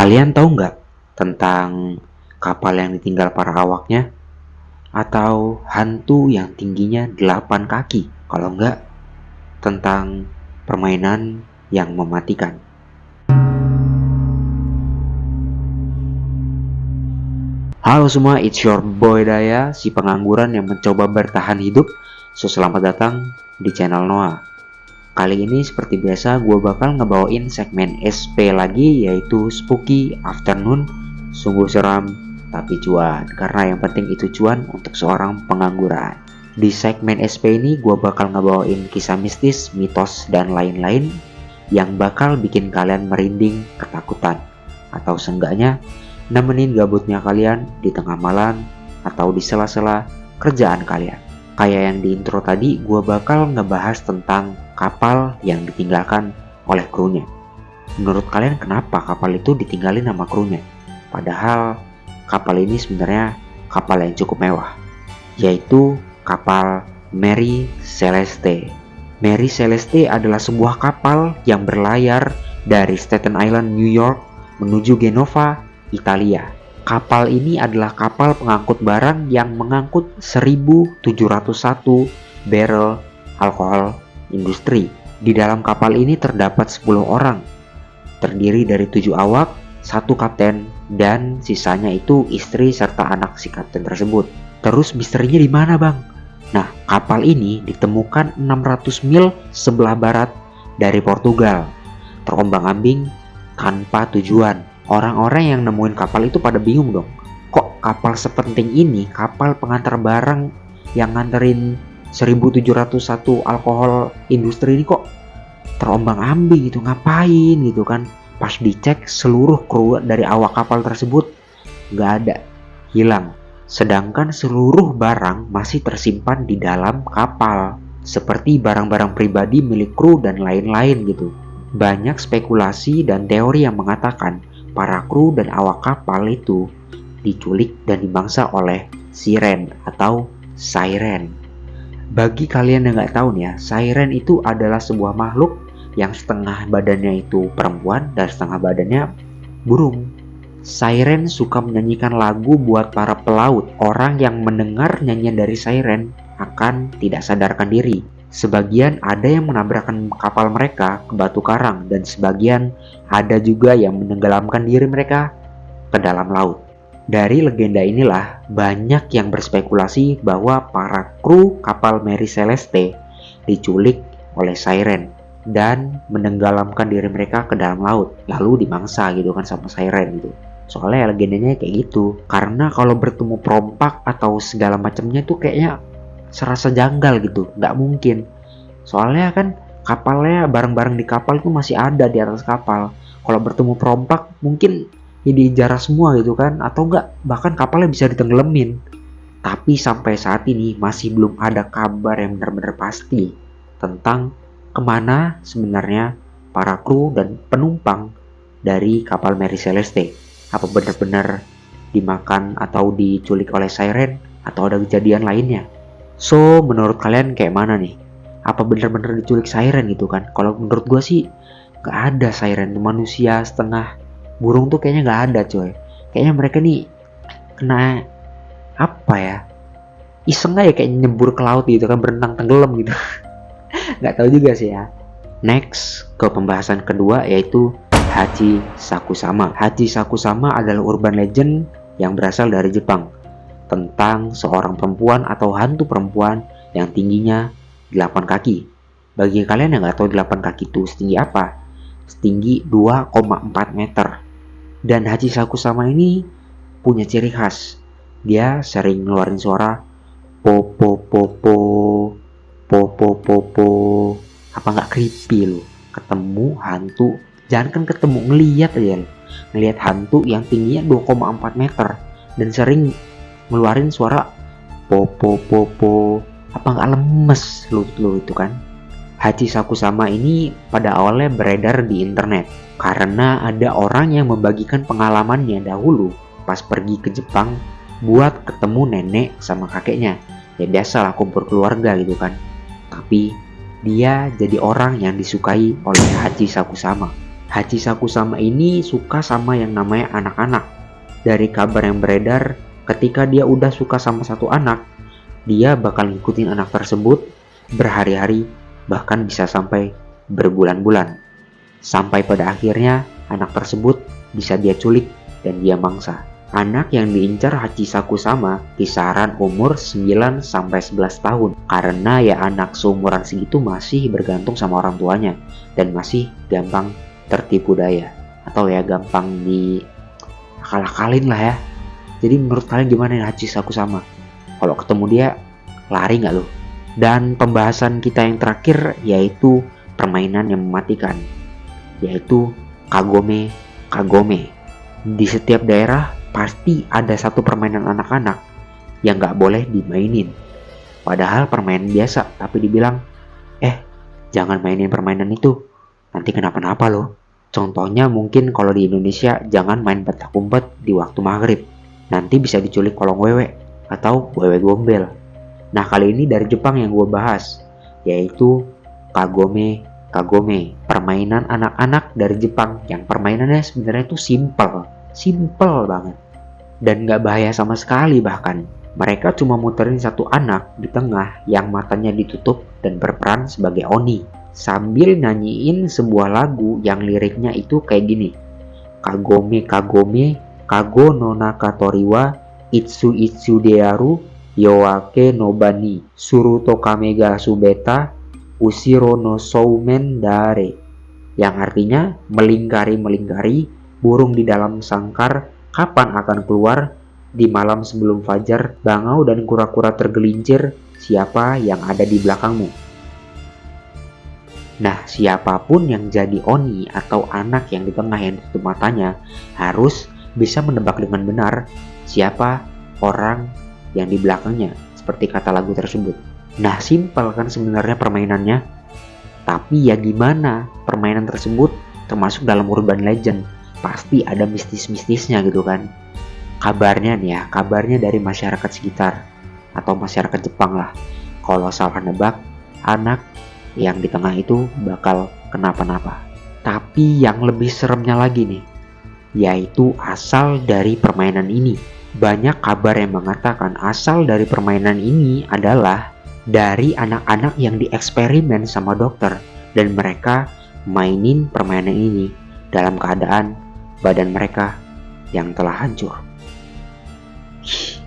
Kalian tahu nggak tentang kapal yang ditinggal para awaknya? Atau hantu yang tingginya 8 kaki? Kalau nggak, tentang permainan yang mematikan. Halo semua, it's your boy Daya, si pengangguran yang mencoba bertahan hidup. So, selamat datang di channel Noah. Kali ini seperti biasa gue bakal ngebawain segmen SP lagi, yaitu Spooky Afternoon. Sungguh seram tapi cuan, karena yang penting itu cuan untuk seorang pengangguran. Di segmen SP ini gue bakal ngebawain kisah mistis, mitos, dan lain-lain yang bakal bikin kalian merinding ketakutan, atau seenggaknya nemenin gabutnya kalian di tengah malam atau di sela-sela kerjaan kalian. Kayak yang di intro tadi, gue bakal ngebahas tentang kapal yang ditinggalkan oleh krunya. Menurut kalian kenapa kapal itu ditinggalin sama krunya? Padahal kapal ini sebenarnya kapal yang cukup mewah, yaitu kapal Mary Celeste. Mary Celeste adalah sebuah kapal yang berlayar dari Staten Island, New York menuju Genova, Italia. Kapal ini adalah kapal pengangkut barang yang mengangkut 1.701 barrel alkohol industri. Di dalam kapal ini terdapat 10 orang, terdiri dari 7 awak, 1 kapten, dan sisanya itu istri serta anak si kapten tersebut. Terus misterinya di mana, Bang? Nah, kapal ini ditemukan 600 mil sebelah barat dari Portugal, terombang-ambing tanpa tujuan. Orang-orang yang nemuin kapal itu pada bingung dong. Kok kapal sepenting ini, kapal pengantar barang yang nganterin 1.701 alkohol industri ini kok terombang-ambing gitu, ngapain gitu kan. Pas dicek, seluruh kru dari awak kapal tersebut nggak ada, hilang. Sedangkan seluruh barang masih tersimpan di dalam kapal, seperti barang-barang pribadi milik kru dan lain-lain gitu. Banyak spekulasi dan teori yang mengatakan para kru dan awak kapal itu diculik dan dimangsa oleh siren atau siren. Bagi kalian yang nggak tahu nih ya, siren itu adalah sebuah makhluk yang setengah badannya itu perempuan dan setengah badannya burung. Siren suka menyanyikan lagu buat para pelaut. Orang yang mendengar nyanyian dari siren akan tidak sadarkan diri. Sebagian ada yang menabrakkan kapal mereka ke batu karang, dan sebagian ada juga yang menenggelamkan diri mereka ke dalam laut. Dari legenda inilah banyak yang berspekulasi bahwa para kru kapal Mary Celeste diculik oleh siren dan menenggelamkan diri mereka ke dalam laut, lalu dimangsa gitu kan sama siren gitu. Soalnya legendanya kayak gitu. Karena kalau bertemu perompak atau segala macamnya tuh kayaknya serasa janggal gitu, nggak mungkin. Soalnya kan kapalnya, barang-barang di kapal itu masih ada di atas kapal. Kalau bertemu perompak mungkin ya dijarah semua gitu kan, atau enggak bahkan kapalnya bisa ditenggelamin. Tapi sampai saat ini masih belum ada kabar yang benar-benar pasti tentang kemana sebenarnya para kru dan penumpang dari kapal Mary Celeste. Apa benar-benar dimakan atau diculik oleh siren, atau ada kejadian lainnya? So, menurut kalian kayak mana nih? Apa benar-benar diculik siren gitu kan? Kalau menurut gue sih gak ada siren. Manusia setengah burung tuh kayaknya gak ada coy. Kayaknya mereka nih kena apa ya, iseng aja kayak nyebur ke laut gitu kan, berenang tenggelam gitu. Gak tahu juga sih ya. Next ke pembahasan kedua, yaitu Hachi Sakusama. Hachi Sakusama adalah urban legend yang berasal dari Jepang, tentang seorang perempuan atau hantu perempuan yang tingginya 8 kaki. Bagi kalian yang gak tahu 8 kaki itu setinggi apa, setinggi 2,4 meter. Dan Hachi Sakusama ini punya ciri khas. Dia sering ngeluarin suara popo popo popo popo. Apa gak creepy lo ketemu hantu? Jangan kan ketemu, ngeliat aja lo, ngeliat hantu yang tingginya 2,4 meter dan sering ngeluarin suara popo popo. Apa nggak lemes lu itu kan? Hachi Sakusama ini pada awalnya beredar di internet karena ada orang yang membagikan pengalamannya dahulu pas pergi ke Jepang buat ketemu nenek sama kakeknya. Ya biasalah kumpul keluarga gitu kan. Tapi dia jadi orang yang disukai oleh Hachi Sakusama. Hachisakusama ini suka sama yang namanya anak-anak. Dari kabar yang beredar, ketika dia udah suka sama satu anak, dia bakal ngikutin anak tersebut berhari-hari, bahkan bisa sampai berbulan-bulan. Sampai pada akhirnya anak tersebut bisa dia culik dan dia mangsa. Anak yang diincar Hachisakusama kisaran umur 9-11 tahun. Karena ya anak seumuran segitu masih bergantung sama orang tuanya dan masih gampang tertipu daya atau ya gampang diakal-akalin lah ya. Jadi menurut kalian gimana nih Hachisakusama? Kalau ketemu dia lari nggak lo? Dan pembahasan kita yang terakhir yaitu permainan yang mematikan, yaitu Kagome Kagome. Di setiap daerah pasti ada satu permainan anak-anak yang nggak boleh dimainin. Padahal permainan biasa, tapi dibilang, jangan mainin permainan itu, nanti kenapa-napa loh. Contohnya mungkin kalau di Indonesia, jangan main petak umpet di waktu maghrib, nanti bisa diculik kolong wewe atau wewe gombel. Nah kali ini dari Jepang yang gue bahas, yaitu Kagome Kagome, permainan anak-anak dari Jepang yang permainannya sebenarnya itu simple banget dan gak bahaya sama sekali. Bahkan mereka cuma muterin satu anak di tengah yang matanya ditutup dan berperan sebagai Oni sambil nyanyiin sebuah lagu yang liriknya itu kayak gini: Kagome Kagome Kago no Nakatoriwa Itsu Itsu Dearu Yoake no Bani Suruto Kamega Subeta Ushiro no Soumen Dare, yang artinya melingkari burung di dalam sangkar, kapan akan keluar, di malam sebelum fajar, bangau dan kura-kura tergelincir, siapa yang ada di belakangmu. Nah, siapapun yang jadi Oni atau anak yang di tengah yang ditutup matanya harus bisa menebak dengan benar siapa orang yang di belakangnya, seperti kata lagu tersebut. Nah, simpel kan sebenarnya permainannya. Tapi ya gimana, permainan tersebut termasuk dalam urban legend. Pasti ada mistis-mistisnya gitu kan. Kabarnya dari masyarakat sekitar atau masyarakat Jepang lah, kalau salah nebak, anak yang di tengah itu bakal kenapa-napa. Tapi yang lebih seremnya lagi nih, yaitu asal dari permainan ini. Banyak kabar yang mengatakan asal dari permainan ini adalah dari anak-anak yang dieksperimen sama dokter, dan mereka mainin permainan ini dalam keadaan badan mereka yang telah hancur.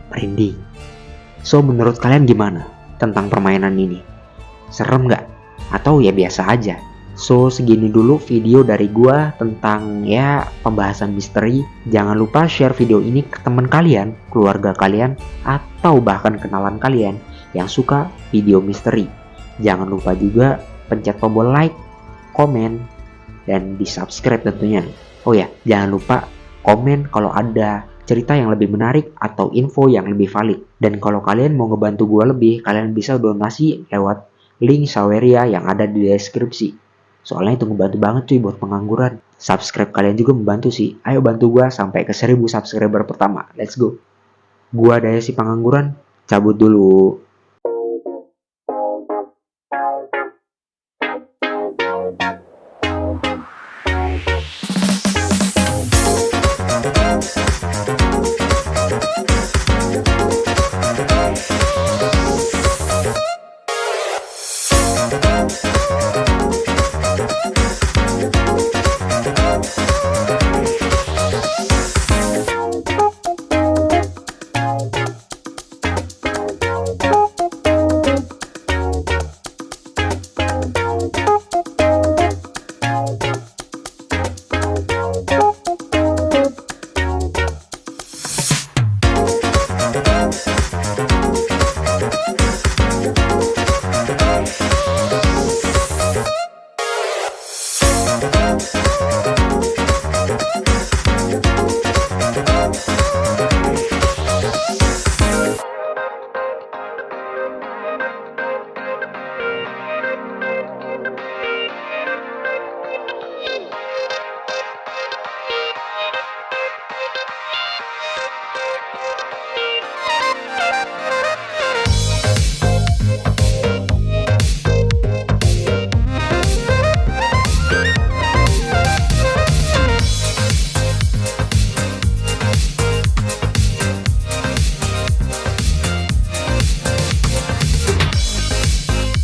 Merinding. So menurut kalian gimana tentang permainan ini? Serem gak? Atau ya biasa aja? So segini dulu video dari gua tentang ya pembahasan misteri. Jangan lupa share video ini ke teman kalian, keluarga kalian, atau bahkan kenalan kalian yang suka video misteri. Jangan lupa juga pencet tombol like, komen, dan di subscribe tentunya. Oh ya, jangan lupa komen kalau ada cerita yang lebih menarik atau info yang lebih valid. Dan kalau kalian mau ngebantu gue lebih, kalian bisa donasi lewat link Saweria yang ada di deskripsi. Soalnya itu ngebantu banget cuy buat pengangguran. Subscribe kalian juga membantu sih. Ayo bantu gue sampai ke 1000 subscriber pertama. Let's go. Gua Daya si Pengangguran, cabut dulu.